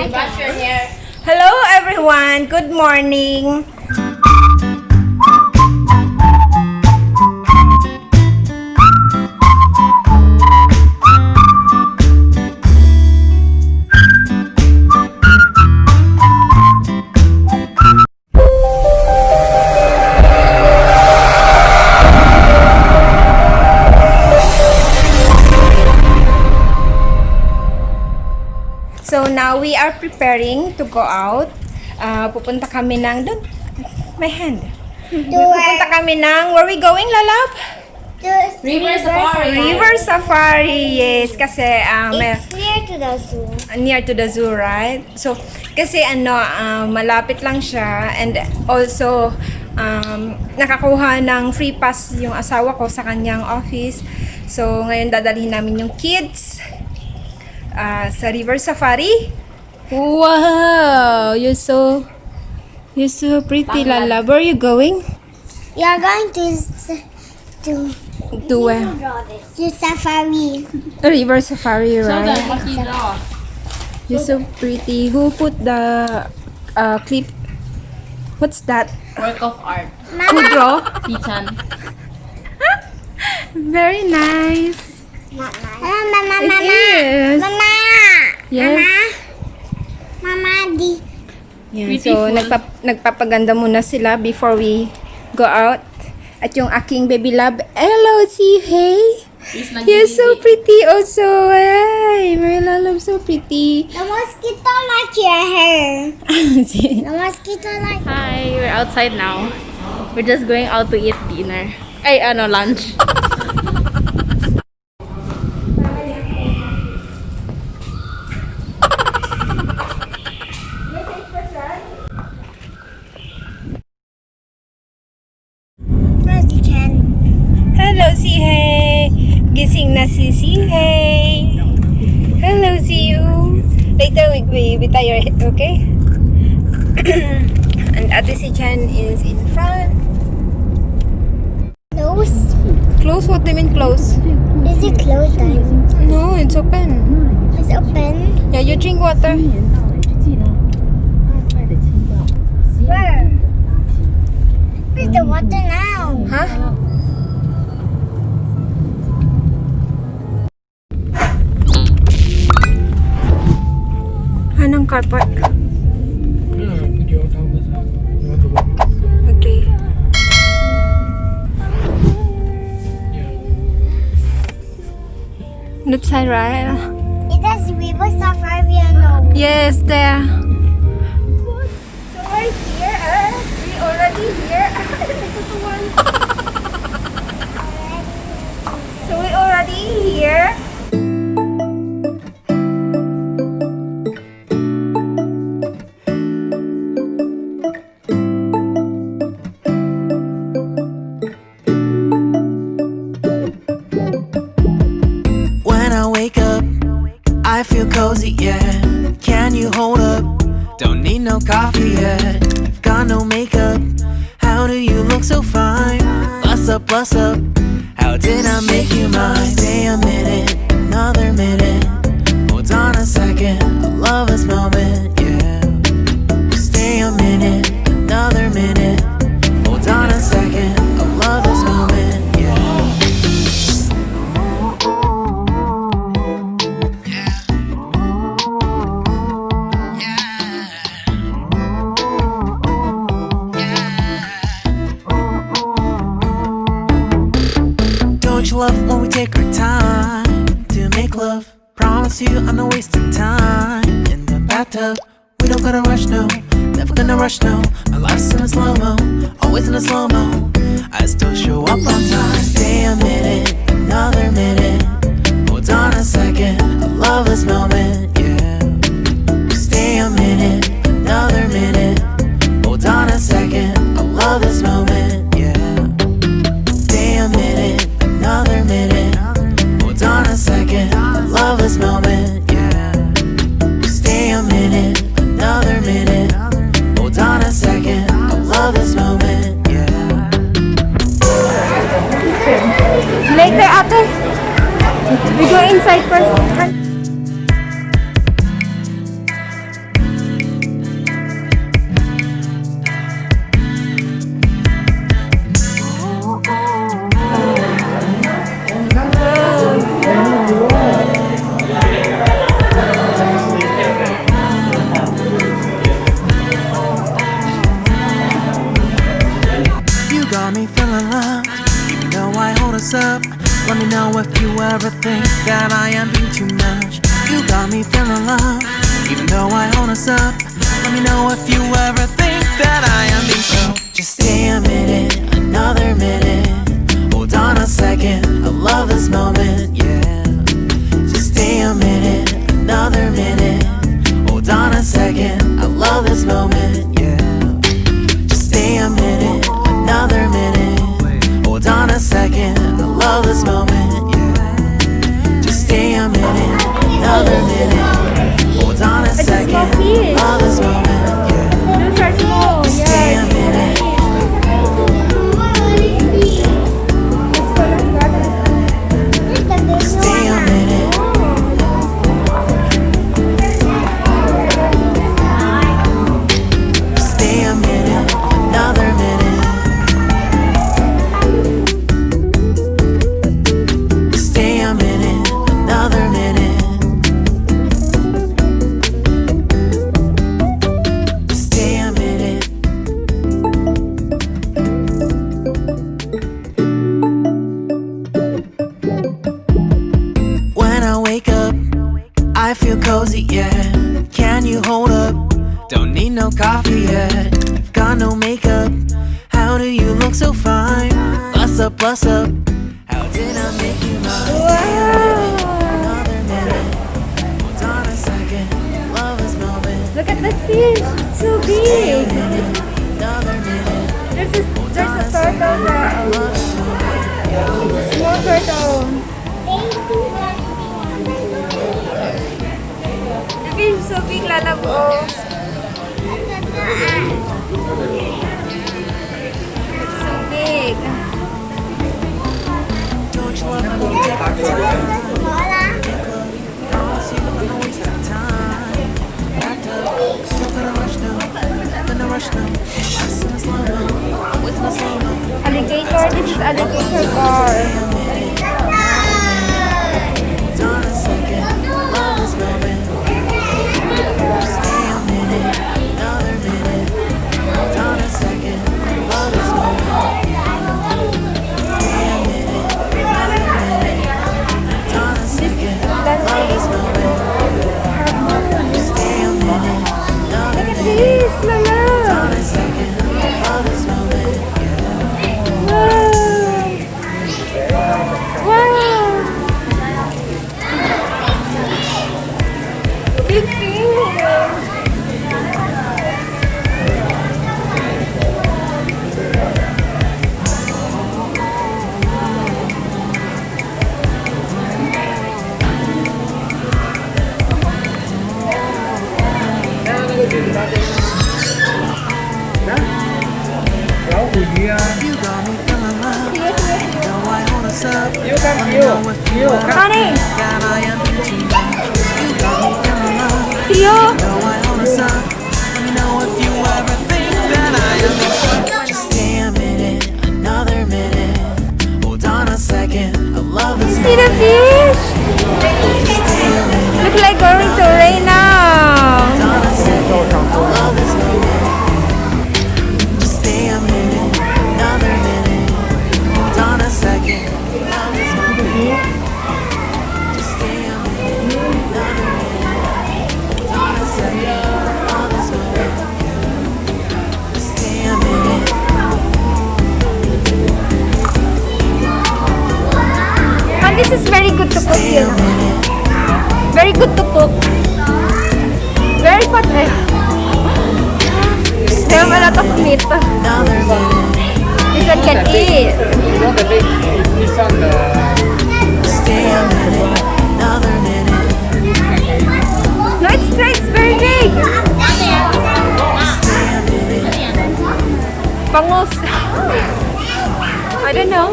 Wash your hair. Hello everyone, good morning. So now we are preparing to go out. Pupunta kami ng my hand. Pupunta kami ng where we going, Lalab? River Safari. River Safari, yes. Kasi It's near to the zoo. near to the zoo, right? So kasi malapit lang siya, and also nakakuha ng free pass yung asawa ko sa kanyang office. So ngayon dadalhin namin yung kids sa River Safari. Wow, you're so pretty, Lala. Where are you going? We are going to To where? safari. River Safari, So right? then, what you draw? You're so pretty. Who put the clip? What's that? Work of art. Who draw? Pichan. Very nice. Mama. It is. Mama. Yes. Mama, di. Yan. Beautiful. So, nagpapaganda muna sila before we go out. At yung aking baby love, hello, see, hey. You're so pretty also. Hey, my love, so pretty. The mosquito like your hair. The mosquito like. Hi, we're outside now. We're just going out to eat dinner. Ay, lunch. Hello, si Hey. Gising na si Hey. Hello, see you. Later we tie your head, okay? And Ate si Chan is in front. Close. Close? What do you mean close? Is it close time? No, it's open. It's open. Yeah, you drink water. Where? Where's the water now? Huh? Anong car park? Okay. Left side, right? It has River Safari and no. Yes, there. So we're here. We already here. So we already here. When I wake up, I feel cozy, yeah. Can you hold up? Don't need no coffee yet. You've got no makeup. How do you look so fine? Bust up, bust up. How did I make you mine? Stay a minute, another minute. Hold on a second, I love this moment, yeah. Stay a minute, another minute. Hold on a second, I love this moment, yeah. Don't you love when we take our time to make love? Promise you I'm not wasting time in the bathtub. We don't gotta rush, no. Never gonna rush, no. My life's in a slow-mo, always in a slow-mo. I still show up on time. Stay a minute, another minute. Hold on a second, I love this moment, yeah. Stay a minute, another minute. Hold on a second, I love this moment, yeah. Stay a minute, another minute. Hold on a second, I love this moment, yeah. Stay a minute, another minute. Hold on a second, I love this moment, yeah. Later, ate. We go inside first. up. Let me know if you ever think that I am being too much. You got me feeling love, even though I own us up. Let me know if you ever think that I am being so. Just stay a minute, another minute. Hold on a second, I love this moment, yeah. Just stay a minute, another minute. Hold on a second, I love this moment, yeah. Just stay a minute, another minute. Hold on a second, I love this moment, yeah. Just stay a minute, another minute. Hold on a second, I love this moment, yeah. Those are small. Just stay a minute. Stay a minute. Stay a minute, another minute. Stay a minute, another minute. Stay a minute. When I wake up, I feel cozy, yeah. Can you hold up? Don't need no coffee yet. You've got no makeup. How do you look so fine? Bust up, bust up. How did I make you mine? Another minute. Hold on a second. Love this moment. Look at the fish. It's so big. Another minute. There's a turtle there. Love this moment. It's a small turtle. The fish is so big, lalabo. It's so big. Don't you love when we take our time? Promise you I'm gonna waste our time. Backed up, not gonna rush now. Gonna rush now. I'm in slow-mo. I'm with my slow-mo. Alligator. This is alligator bar. Hold on a second. Love this moment. Stay a minute. Another minute. Hold on a second. Love this moment. Stay a minute. Another minute. Hold on a second. Love this moment. Stay a minute. Another minute. This, Lala. Hold on a second. Love this moment. Wow. Wow. Big fish. You got me feeling love. Now I hold us up. Let me know if you ever Honey. think that I am being too much. You got me feeling love. Tio. Now I hold us up. Let me know if you ever think that I am being too much. Just stay a minute, another minute. Hold on a second. I love this See the moment. fish? Just stay a minute, Look like going to rain now. hold on a second. I love this moment. Just stay a minute, another minute. Hold on a second. Love this moment. Just stay a minute, another minute. Hold on a second. Love this moment. Just stay a minute. And this is very good to cook, Stay you a know. minute. Very good to cook. Very fat eh. They have a lot of meat. Another minute. This one can eat. Stay a minute, another minute. No, it's very big. Stay a minute. Bangus. I don't know.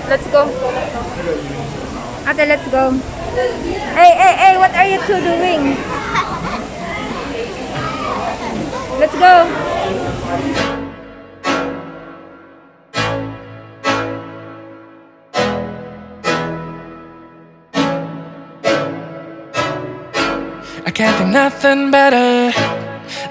Let's go. Okay, let's go. Hey, what are you two doing? Let's go. I can't think nothing better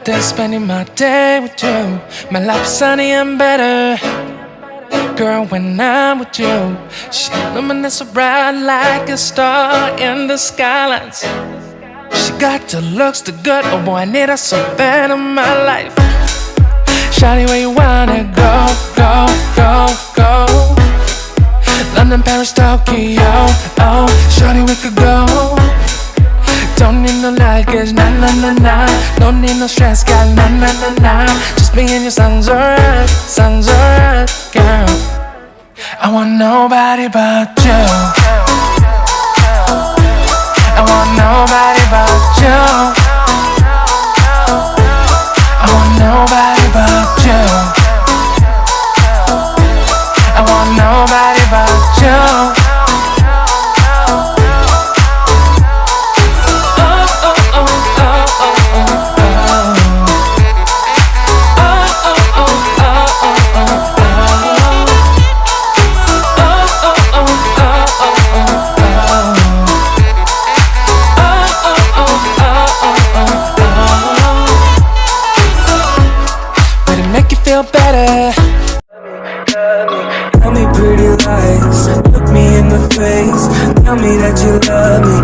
than spending my day with you. My life is sunny and better, girl, when I'm with you. She illuminates so bright like a star in the skylines. She got the looks, the good, oh boy, I need her so bad in my life. Shawty, where you wanna go, go, go, go? London, Paris, Tokyo, oh, shawty, we could go. Don't need no luggage, nah, nah, nah, nah. Don't need no stress, girl, nah, nah, nah, nah. Just me and you sounds alright, girl. I want nobody but you. I want nobody but you. I want nobody but you. I want nobody but you. Feel better. Tell me pretty lies, look me in the face. Tell me that you love me,